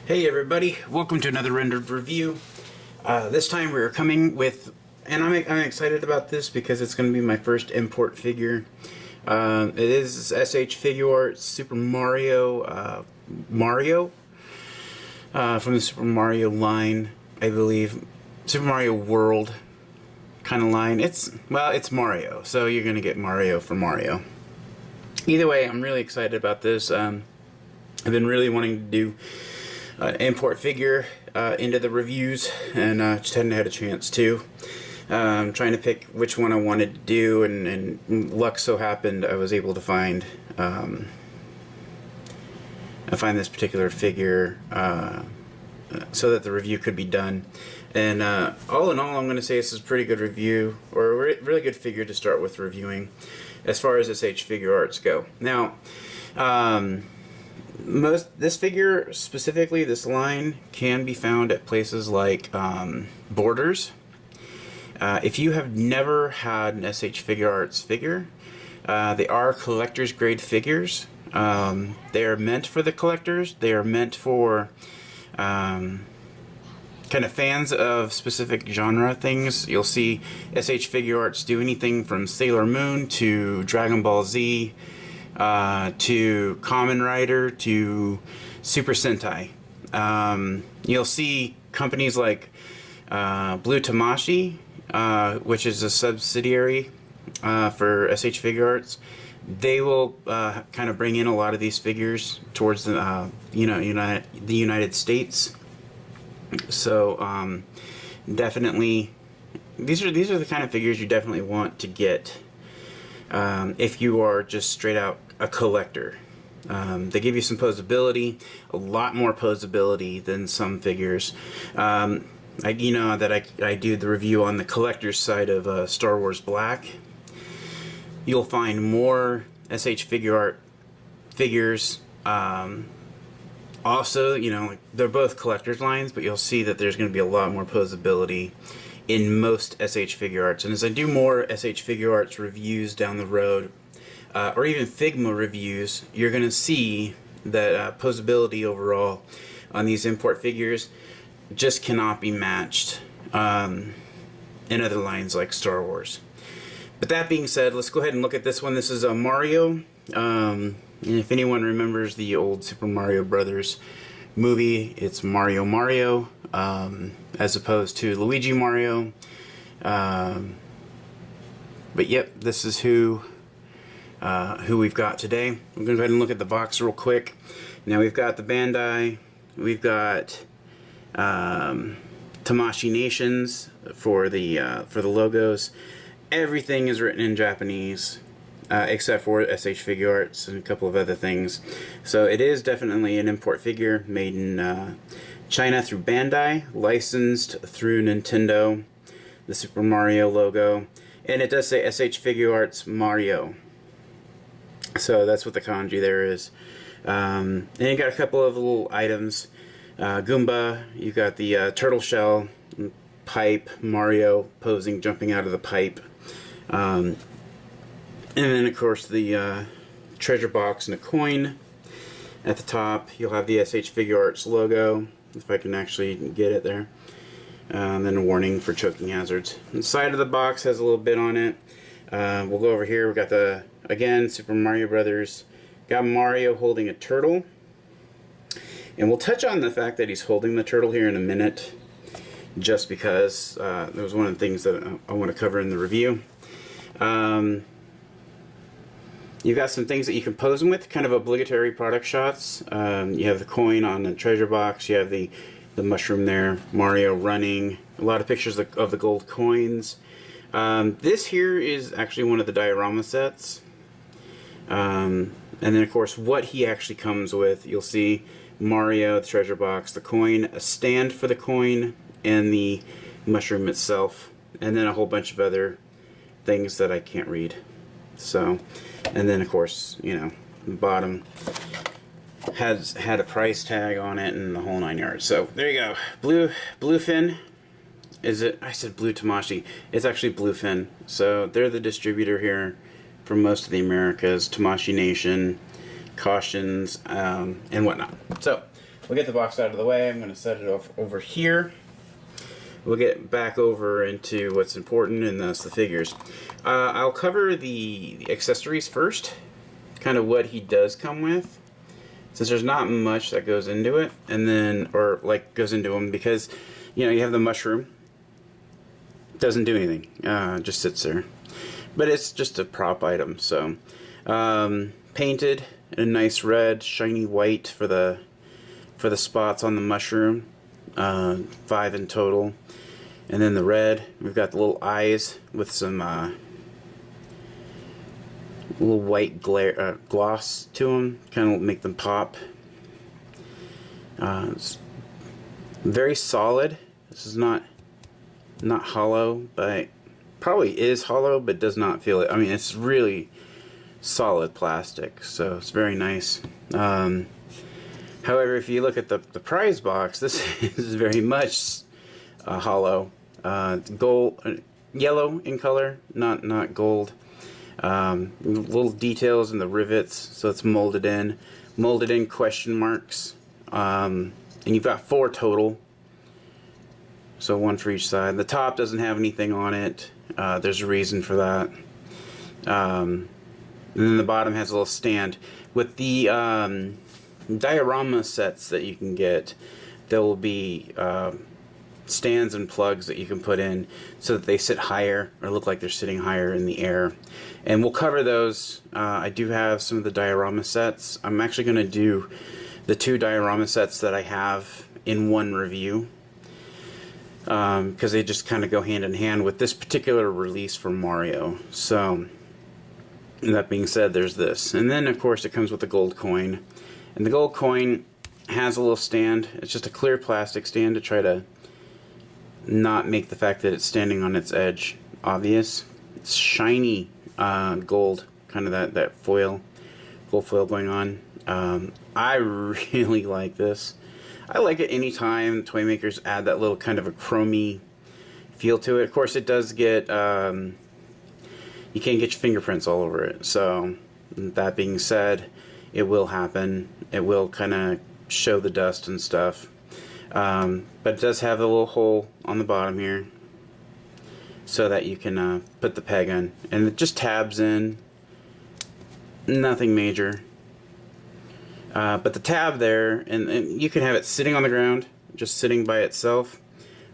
Hey everybody, welcome to another Ryndur'd Review. This time we're coming with, and I'm excited about this because it's going to be my first import figure. It is S.H.Figuarts Super Mario, from the Super Mario line, I believe. Super Mario World kind of line. It's Mario, so you're going to get Mario for Mario. Either way, I'm really excited about this. I've been really wanting to do import figure into the reviews, and just hadn't had a chance to. I'm trying to pick which one I wanted to do, and luck so happened I was able to find this particular figure so that the review could be done. And all in all, I'm going to say this is a pretty good review, or a really good figure to start with reviewing as far as S.H.Figuarts go. Now, this figure, specifically this line, can be found at places like Borders. If you have never had an S.H.Figuarts figure, they are collector's grade figures. They are meant for the collectors. They are meant for kind of fans of specific genre things. You'll see S.H.Figuarts do anything from Sailor Moon to Dragon Ball Z, to Kamen Rider to Super Sentai. You'll see companies like Blue Tamashii, which is a subsidiary for S.H.Figuarts. They will kind of bring in a lot of these figures towards the the United States. So definitely, these are the kind of figures you definitely want to get if you are just straight out a collector. They give you some posability, a lot more posability than some figures. I do the review on the collector's side of Star Wars Black. You'll find more S.H.Figuarts figures. Also, they're both collector's lines, but you'll see that there's going to be a lot more posability in most S.H.Figuarts. And as I do more S.H.Figuarts reviews down the road, or even Figma reviews, you're going to see that posability overall on these import figures just cannot be matched in other lines like Star Wars. But that being said, let's go ahead and look at this one. This is a Mario. And if anyone remembers the old Super Mario Brothers movie, it's Mario, as opposed to Luigi Mario. But yep, this is who we've got today. I'm going to go ahead and look at the box real quick. Now we've got the Bandai, we've got Tamashii Nations for the logos. Everything is written in Japanese, except for S.H.Figuarts and a couple of other things. So it is definitely an import figure made in China through Bandai, licensed through Nintendo, the Super Mario logo, and it does say S.H.Figuarts Mario. So that's what the kanji there is. And you got a couple of little items. Goomba, you got the turtle shell, pipe, Mario posing, jumping out of the pipe. And then, of course, the treasure box and a coin. At the top, you'll have the S.H.Figuarts logo, if I can actually get it there. And then a warning for choking hazards. The side of the box has a little bit on it. We'll go over here. We've got again, Super Mario Brothers. Got Mario holding a turtle. And we'll touch on the fact that he's holding the turtle here in a minute, just because that was one of the things that I want to cover in the review. You've got some things that you can pose them with, kind of obligatory product shots. You have the coin on the treasure box. You have the mushroom there, Mario running. A lot of pictures of the gold coins. This here is actually one of the diorama sets. And then, of course, what he actually comes with. You'll see Mario, the treasure box, the coin, a stand for the coin, and the mushroom itself. And then a whole bunch of other things that I can't read. So, and then, of course, the bottom had a price tag on it and the whole 9 yards. So there you go. Bluefin. Is it? I said Blue Tamashii. It's actually Bluefin. So they're the distributor here for most of the Americas. Tamashii Nation, Cautions, and whatnot. So we'll get the box out of the way. I'm going to set it over here. We'll get back over into what's important, and that's the figures. I'll cover the accessories first, kind of what he does come with, since there's not much that goes into it, and then, or like goes into him, because, you know, you have the mushroom. Doesn't do anything, just sits there. But it's just a prop item, so. Painted in a nice red, shiny white for the spots on the mushroom. 5 in total. And then the red, we've got the little eyes with some little white gloss to them, kind of make them pop. It's very solid. This is not hollow, but probably is hollow, but does not feel it. I mean, it's really solid plastic, so it's very nice. However, if you look at the prize box, this is very much hollow. Gold, yellow in color, not gold. Little details in the rivets, so it's molded in question marks. And you've got 4 total, so 1 for each side. The top doesn't have anything on it. There's a reason for that. And then the bottom has a little stand. With the diorama sets that you can get, there will be stands and plugs that you can put in so that they sit higher, or look like they're sitting higher in the air. And we'll cover those. I do have some of the diorama sets. I'm actually going to do the 2 diorama sets that I have in one review, because they just kind of go hand in hand with this particular release for Mario. So, that being said, there's this. And then, of course, it comes with the gold coin. And the gold coin has a little stand. It's just a clear plastic stand to try to not make the fact that it's standing on its edge obvious. It's shiny gold, kind of that foil, gold foil going on. I really like this. I like it anytime toy makers add that little kind of a chromy feel to it. Of course, it does get, you can't get your fingerprints all over it. So, that being said, it will happen. It will kind of show the dust and stuff. But it does have a little hole on the bottom here, so that you can put the peg in. And it just tabs in. Nothing major. But the tab there, and you can have it sitting on the ground, just sitting by itself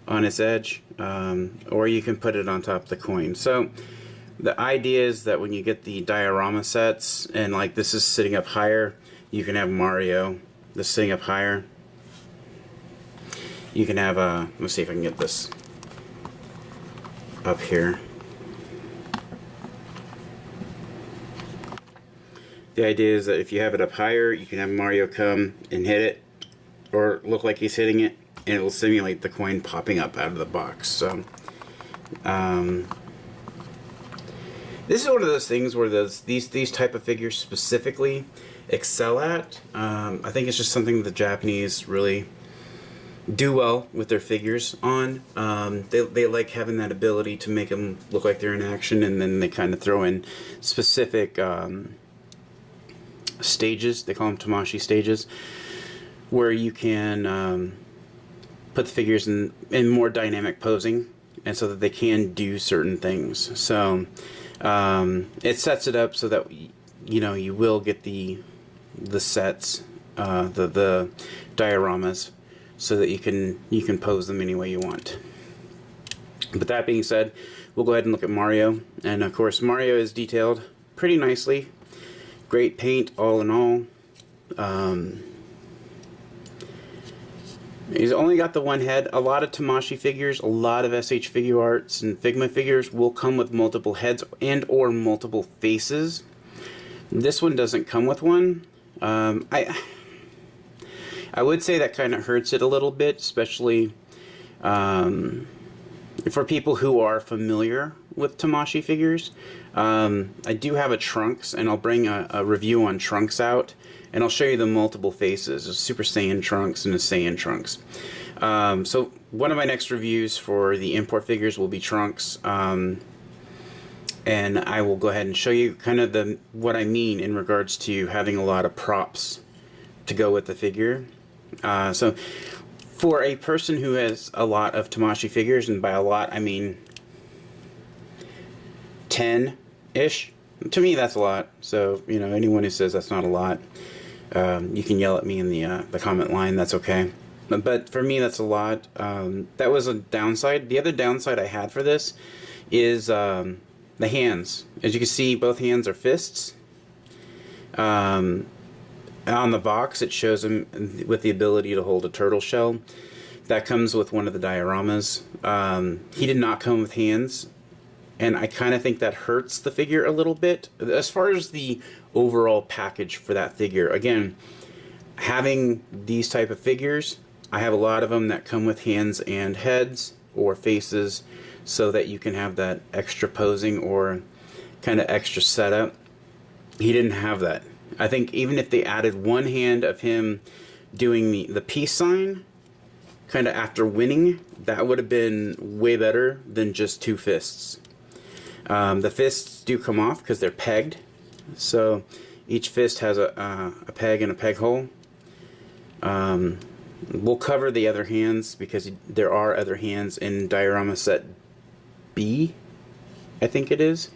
on its edge, or you can put it on top of the coin. So the idea is that when you get the diorama sets, and like this is sitting up higher, you can have Mario, this sitting up higher. You can have, let's see if I can get this up here. The idea is that if you have it up higher, you can have Mario come and hit it, or look like he's hitting it, and it will simulate the coin popping up out of the box. So, this is one of those things where these type of figures specifically excel at. I think it's just something that the Japanese really do well with their figures on. They like having that ability to make them look like they're in action, and then they kind of throw in specific stages. They call them Tamashii stages, where you can put the figures in more dynamic posing, and so that they can do certain things. So it sets it up so that you will get the sets, the dioramas, so that you can pose them any way you want. But that being said, we'll go ahead and look at Mario. And of course, Mario is detailed pretty nicely. Great paint all in all. He's only got the one head. A lot of Tamashii figures, a lot of S.H.Figuarts and Figma figures will come with multiple heads and or multiple faces. This one doesn't come with one. I would say that kind of hurts it a little bit, especially for people who are familiar with Tamashii figures. I do have a Trunks, and I'll bring a review on Trunks out, and I'll show you the multiple faces, a Super Saiyan Trunks and a Saiyan Trunks. So one of my next reviews for the import figures will be Trunks, and I will go ahead and show you kind of what I mean in regards to having a lot of props to go with the figure. So for a person who has a lot of Tamashii figures, and by a lot I mean 10-ish, to me that's a lot. So, you know, anyone who says that's not a lot, you can yell at me in the comment line, that's okay. But for me, that's a lot. That was a downside. The other downside I had for this is the hands. As you can see, both hands are fists. On the box, it shows him with the ability to hold a turtle shell. That comes with one of the dioramas. He did not come with hands, and I kind of think that hurts the figure a little bit. As far as the overall package for that figure, again, having these type of figures, I have a lot of them that come with hands and heads or faces, so that you can have that extra posing or kind of extra setup. He didn't have that. I think even if they added one hand of him doing the peace sign kind of after winning, that would have been way better than just two fists. The fists do come off because they're pegged, so each fist has a peg and a peg hole. We'll cover the other hands because there are other hands in diorama set B, I think it is.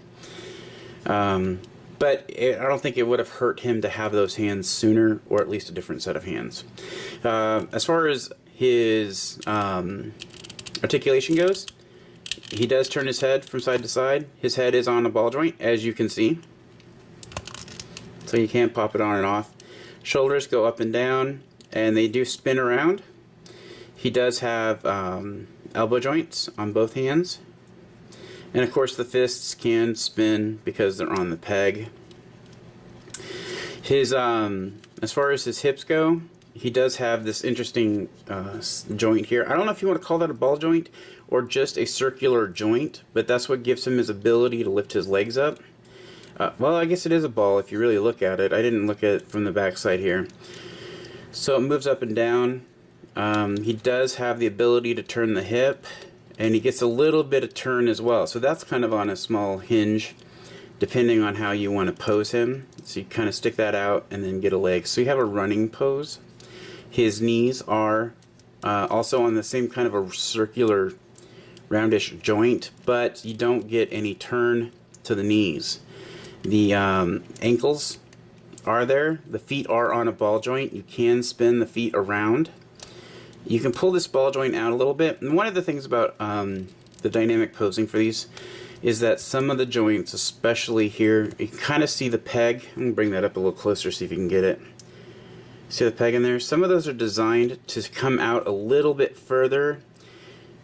But I don't think it would have hurt him to have those hands sooner, or at least a different set of hands. As far as his articulation goes, he does turn his head from side to side. His head is on a ball joint, as you can see. So you can't pop it on and off. Shoulders go up and down, and they do spin around. He does have elbow joints on both hands. And of course the fists can spin because they're on the peg. His as far as his hips go, he does have this interesting joint here. I don't know if you want to call that a ball joint or just a circular joint, but that's what gives him his ability to lift his legs up. Well, I guess it is a ball if you really look at it. I didn't look at it from the back side here. So it moves up and down. He does have the ability to turn the hip, and he gets a little bit of turn as well. So that's kind of on a small hinge, depending on how you want to pose him. So you kind of stick that out and then get a leg. So you have a running pose. His knees are also on the same kind of a circular, roundish joint, but you don't get any turn to the knees. The ankles are there. The feet are on a ball joint. You can spin the feet around. You can pull this ball joint out a little bit. And one of the things about the dynamic posing for these is that some of the joints, especially here, you can kind of see the peg. I'm going to bring that up a little closer, see if you can get it. See the peg in there? Some of those are designed to come out a little bit further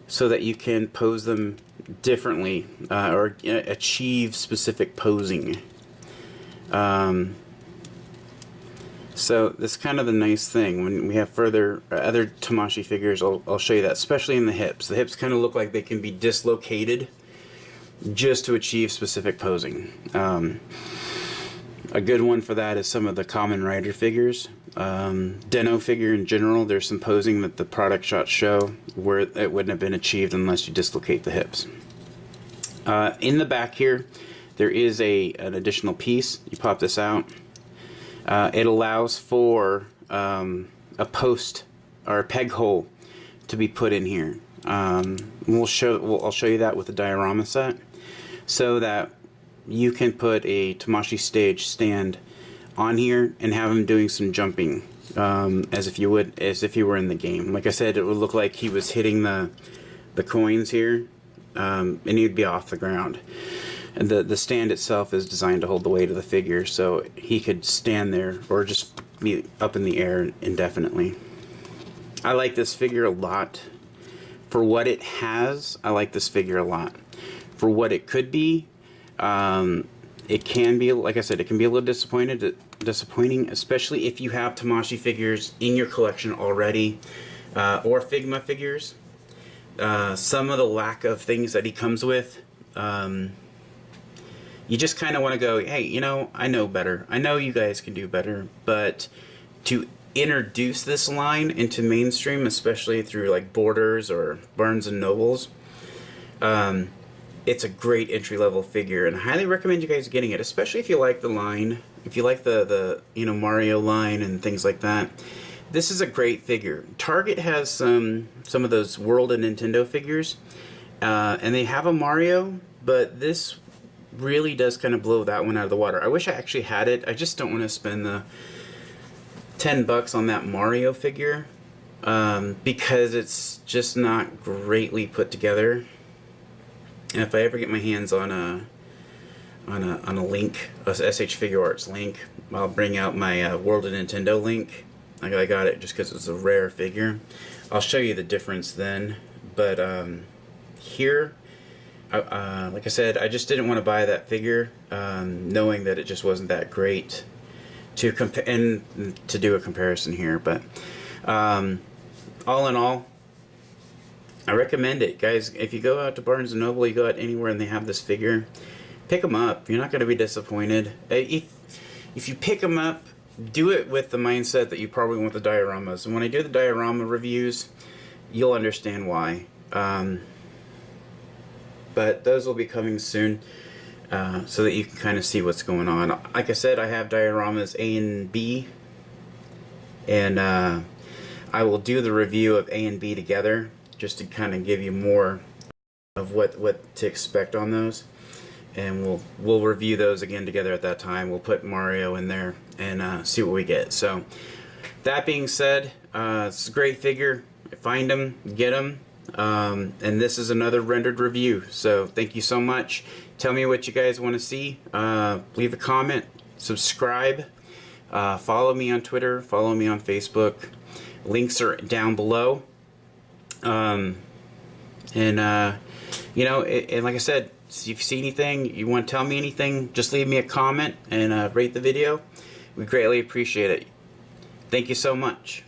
so that you can pose them differently or achieve specific posing. So that's kind of the nice thing. When we have further other Tamashii figures, I'll show you that, especially in the hips. The hips kind of look like they can be dislocated just to achieve specific posing. A good one for that is some of the common rider figures. Den-O figure in general, there's some posing that the product shots show where it wouldn't have been achieved unless you dislocate the hips. In the back here, there is an additional piece. You pop this out. It allows for a post or a peg hole to be put in here. I'll show you that with the diorama set, so that you can put a Tamashii stage stand on here and have him doing some jumping, as if you were in the game. Like I said, it would look like he was hitting the coins here, and he'd be off the ground. And the stand itself is designed to hold the weight of the figure, so he could stand there or just be up in the air indefinitely. I like this figure a lot. For what it has, I like this figure a lot. For what it could be, it can be, like I said, it can be a little disappointing, especially if you have Tamashii figures in your collection already, or Figma figures. Some of the lack of things that he comes with, you just kind of want to go, hey, you know, I know better. I know you guys can do better, but to introduce this line into mainstream, especially through like Borders or Barnes and Nobles, it's a great entry-level figure, and I highly recommend you guys getting it, especially if you like the line, if you like the Mario line and things like that. this is a great figure. Target has some of those World of Nintendo figures, and they have a Mario, but this really does kind of blow that one out of the water. I wish I actually had it. I just don't want to spend the $10 on that Mario figure, because it's just not greatly put together. And if I ever get my hands on a link, a S.H.Figuarts link, I'll bring out my World of Nintendo link. I got it just because it's a rare figure. I'll show you the difference then. But here, like I said, I just didn't want to buy that figure, knowing that it just wasn't that great to compare and to do a comparison here. But all in all, I recommend it, guys. If you go out to Barnes & Noble, you go out anywhere and they have this figure, pick them up. You're not going to be disappointed. If you pick them up, do it with the mindset that you probably want the dioramas. And when I do the diorama reviews, you'll understand why. But those will be coming soon, so that you can kind of see what's going on. Like I said, I have dioramas A and B, and I will do the review of A and B together, just to kind of give you more of what to expect on those. And we'll review those again together at that time. We'll put Mario in there and see what we get. So that being said, it's a great figure. Find them, get them. And this is another Ryndur'd review. So thank you so much. Tell me what you guys want to see. Leave a comment, subscribe, follow me on Twitter, follow me on Facebook. Links are down below. You know, and like I said, if you see anything, you want to tell me anything, just leave me a comment and rate the video. We greatly appreciate it. Thank you so much.